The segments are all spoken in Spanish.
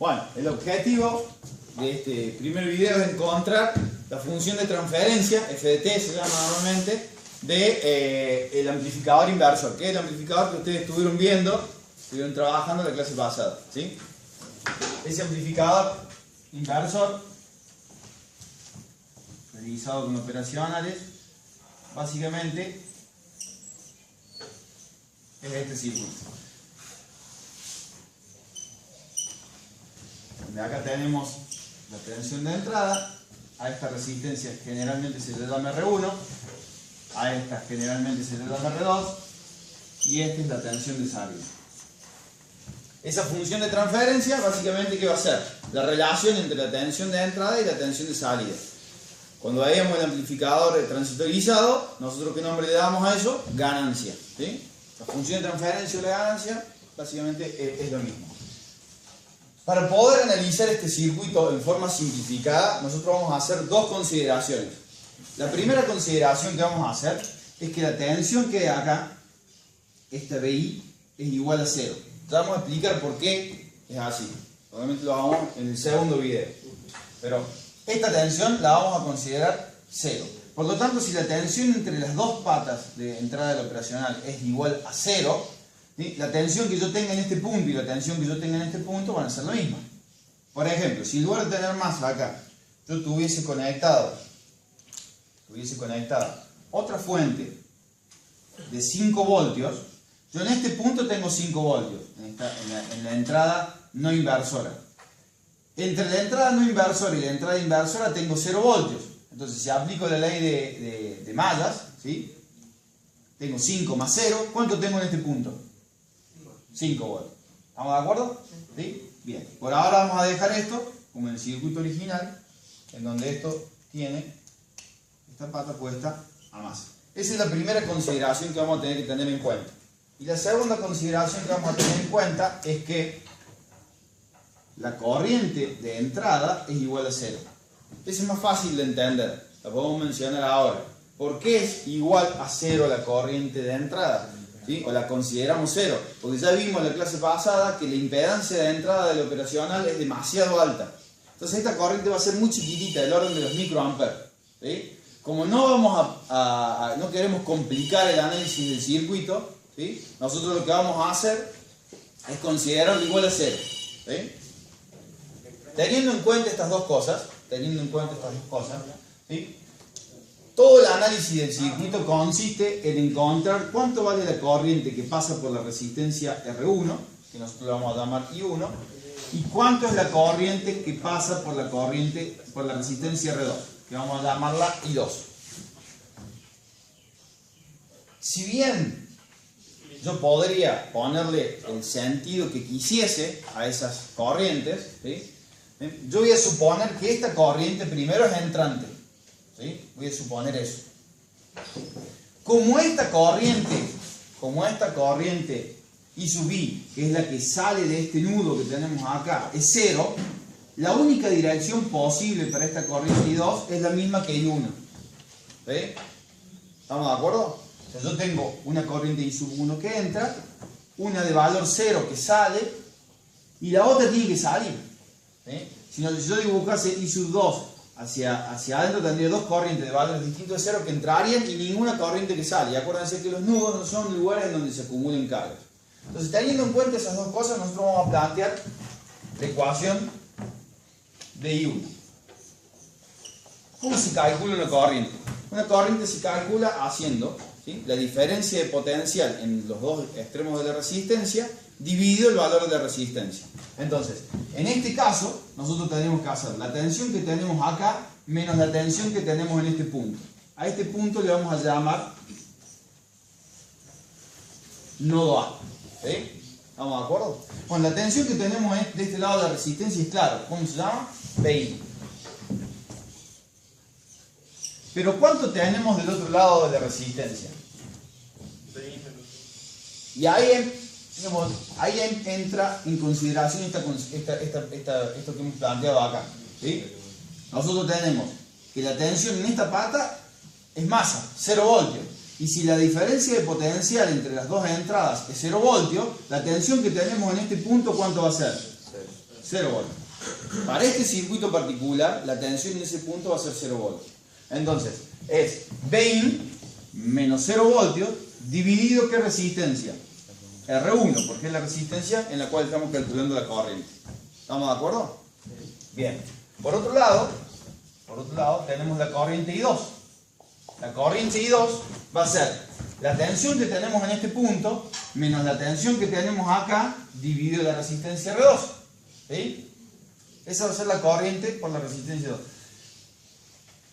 Bueno, el objetivo de este primer video es encontrar la función de transferencia, FDT se llama normalmente, del amplificador inversor, que es el amplificador que ustedes estuvieron trabajando en la clase pasada, ¿sí? Ese amplificador inversor, realizado con operacionales, básicamente es este circuito. Donde acá tenemos la tensión de entrada, a esta resistencia generalmente se le llama R1, a esta generalmente se le llama R2, y esta es la tensión de salida. Esa función de transferencia, básicamente, ¿qué va a ser? La relación entre la tensión de entrada y la tensión de salida. Cuando veíamos el amplificador transitorizado, ¿nosotros qué nombre le damos a eso? Ganancia, ¿sí? La función de transferencia o la ganancia, básicamente, es lo mismo. Para poder analizar este circuito en forma simplificada, nosotros vamos a hacer dos consideraciones. La primera consideración que vamos a hacer es que la tensión que hay acá, esta BI, es igual a 0. Ya vamos a explicar por qué es así. Obviamente lo hagamos en el segundo video. Pero esta tensión la vamos a considerar 0. Por lo tanto, si la tensión entre las dos patas de entrada del operacional es igual a 0, ¿sí? La tensión que yo tenga en este punto y la tensión que yo tenga en este punto van a ser la misma. Por ejemplo, si en lugar de tener masa acá, yo tuviese conectada otra fuente de 5 voltios, yo en este punto tengo 5 voltios, en la entrada no inversora. Entre la entrada no inversora y la entrada inversora tengo 0 voltios. Entonces, si aplico la ley de mallas, ¿sí? Tengo 5 más 0, ¿cuánto tengo en este punto? 5 voltios. ¿Estamos de acuerdo? ¿Sí? Bien. Por ahora vamos a dejar esto como en el circuito original, en donde esto tiene esta pata puesta a masa. Esa es la primera consideración que vamos a tener que tener en cuenta. Y la segunda consideración que vamos a tener en cuenta es que la corriente de entrada es igual a 0. Esa es más fácil de entender, la podemos mencionar ahora. ¿Por qué es igual a 0 la corriente de entrada? ¿Sí? O la consideramos 0, porque ya vimos en la clase pasada que la impedancia de entrada del operacional es demasiado alta. Entonces esta corriente va a ser muy chiquitita, del orden de los microamperes, ¿sí? Como no queremos complicar el análisis del circuito, ¿sí? Nosotros lo que vamos a hacer es considerarlo igual a 0, ¿sí? Teniendo en cuenta estas dos cosas, ¿sí? Todo el análisis del circuito consiste en encontrar cuánto vale la corriente que pasa por la resistencia R1, que nosotros le vamos a llamar I1, y cuánto es la corriente que pasa por la resistencia R2, que vamos a llamarla I2. Si bien yo podría ponerle el sentido que quisiese a esas corrientes, ¿sí? Yo voy a suponer que esta corriente primero es entrante, ¿sí? Voy a suponer eso. Como esta corriente I sub I, que es la que sale de este nudo que tenemos acá, es 0, la única dirección posible para esta corriente I2 es la misma que I1. ¿Sí? ¿Estamos de acuerdo? O sea, yo tengo una corriente I sub 1 que entra, una de valor 0 que sale, y la otra tiene que salir. ¿Sí? Si yo dibujase I sub 2 hacia adentro, tendría dos corrientes de valores distintos de 0 que entrarían y ninguna corriente que sale. Y acuérdense que los nudos no son lugares en donde se acumulen cargas. Entonces, teniendo en cuenta esas dos cosas, nosotros vamos a plantear la ecuación de I1. ¿Cómo se calcula una corriente? Una corriente se calcula haciendo, ¿sí?, la diferencia de potencial en los dos extremos de la resistencia dividido el valor de la resistencia. Entonces, en este caso, nosotros tenemos que hacer la tensión que tenemos acá menos la tensión que tenemos en este punto. A este punto le vamos a llamar nodo A. ¿Sí? ¿Estamos de acuerdo? Bueno, la tensión que tenemos de este lado de la resistencia es claro. ¿Cómo se llama? BI. Pero ¿cuánto tenemos del otro lado de la resistencia? Y ahí entra en consideración esto que hemos planteado acá, ¿sí? Nosotros tenemos que la tensión en esta pata es masa, 0 voltios. Y si la diferencia de potencial entre las dos entradas es 0 voltios, la tensión que tenemos en este punto, ¿cuánto va a ser? 0 voltios. Para este circuito particular, la tensión en ese punto va a ser 0 voltios. Entonces, es Vin menos 0 voltios dividido, ¿qué resistencia? R1, porque es la resistencia en la cual estamos calculando la corriente. ¿Estamos de acuerdo? Bien. Por otro lado, tenemos la corriente I2. La corriente I2 va a ser la tensión que tenemos en este punto menos la tensión que tenemos acá dividido la resistencia R2. ¿Sí? Esa va a ser la corriente por la resistencia 2.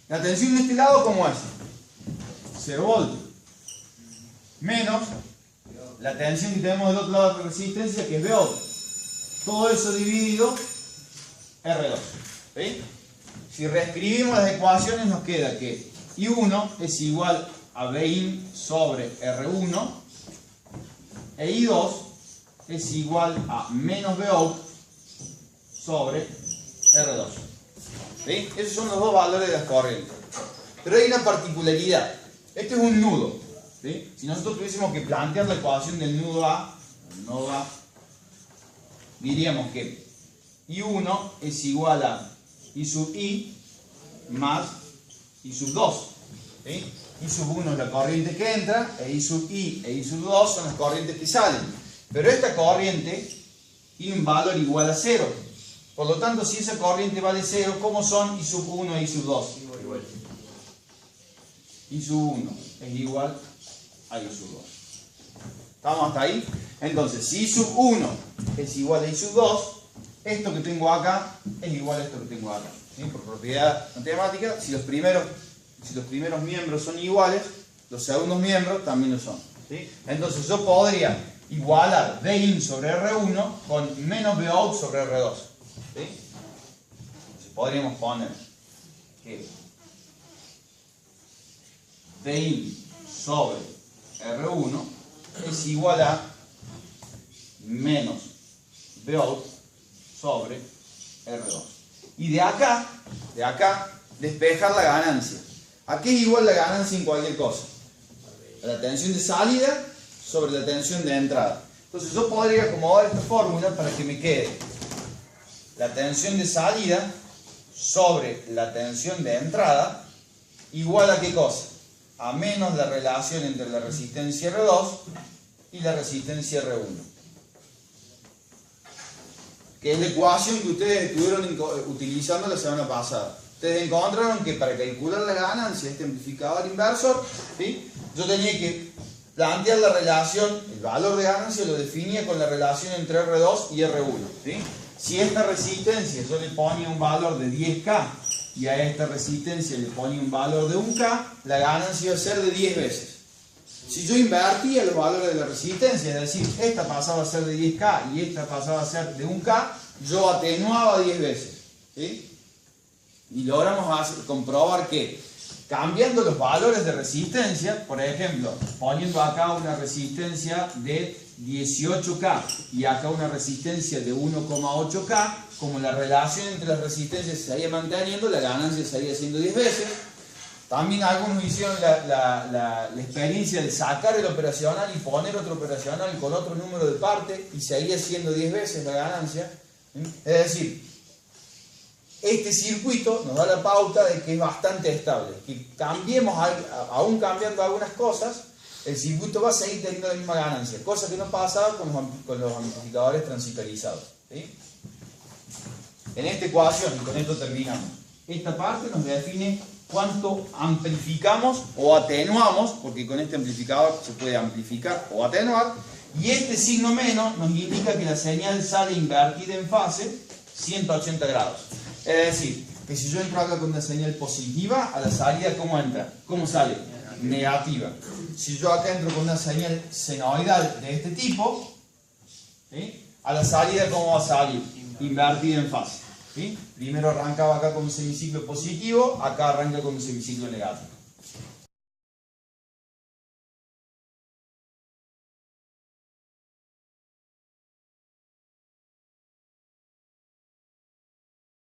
La tensión de este lado, ¿cómo es? 0 voltios. Menos la tensión que tenemos del otro lado de la resistencia, que es VO. Todo eso dividido R2. ¿Sí? Si reescribimos las ecuaciones, nos queda que I1 es igual a Vin sobre R1 e I2 es igual a menos VO sobre R2. ¿Sí? Esos son los dos valores de las corrientes. Pero hay una particularidad. Este es un nudo. ¿Sí? Si nosotros tuviésemos que plantear la ecuación del nodo A, diríamos que I1 es igual a I sub I más I sub 2. ¿Sí? I sub 1 es la corriente que entra, e I sub I e I sub 2 son las corrientes que salen. Pero esta corriente tiene un valor igual a 0. Por lo tanto, si esa corriente vale 0, ¿cómo son I sub 1 e I sub 2? Igual. I sub 1 es igual a I sub 2. ¿Estamos hasta ahí? Entonces, si I sub 1 es igual a I sub 2, esto que tengo acá es igual a esto que tengo acá. ¿Sí? Por propiedad matemática, si los primeros miembros son iguales, los segundos miembros también lo son. ¿Sí? Entonces yo podría igualar Vin sobre R1 con menos Vout sobre R2. ¿Sí? Entonces podríamos poner que Vin sobre R1 es igual a menos Vout sobre R2. Y de acá, despejar la ganancia. ¿A qué es igual la ganancia en cualquier cosa? A la tensión de salida sobre la tensión de entrada. Entonces yo podría acomodar esta fórmula para que me quede la tensión de salida sobre la tensión de entrada igual a ¿qué cosa? A menos la relación entre la resistencia R2 y la resistencia R1. Que es la ecuación que ustedes estuvieron utilizando la semana pasada. Ustedes encontraron que para calcular la ganancia de este amplificador inversor, ¿sí? Yo tenía que plantear la relación, el valor de ganancia lo definía con la relación entre R2 y R1. ¿Sí? Si esta resistencia yo le ponía un valor de 10K y a esta resistencia le ponía un valor de 1K, la ganancia iba a ser de 10 veces. Si yo invertía los valores de la resistencia, es decir, esta pasaba a ser de 10K y esta pasaba a ser de 1K, yo atenuaba 10 veces. ¿Sí? Y logramos comprobar que cambiando los valores de resistencia, por ejemplo, poniendo acá una resistencia de 18K y acá una resistencia de 1,8K, como la relación entre las resistencias se seguía manteniendo, la ganancia seguía siendo 10 veces. También algunos hicieron la experiencia de sacar el operacional y poner otro operacional con otro número de parte y seguía siendo 10 veces la ganancia. Es decir, este circuito nos da la pauta de que es bastante estable. Que cambiemos, aún cambiando algunas cosas, el circuito va a seguir teniendo la misma ganancia, cosa que no pasaba con los amplificadores transitarizados. ¿Sí? En esta ecuación, y con esto terminamos, esta parte nos define cuánto amplificamos o atenuamos, porque con este amplificador se puede amplificar o atenuar, y este signo menos nos indica que la señal sale invertida en fase 180 grados. Es decir, que si yo entro acá con una señal positiva, a la salida ¿cómo entra? ¿Cómo sale? Negativa. Si yo acá entro con una señal senoidal de este tipo, ¿sí? A la salida ¿cómo va a salir? Invertida en fase. ¿Sí? Primero arrancaba acá con un semiciclo positivo, acá arranca con un semiciclo negativo.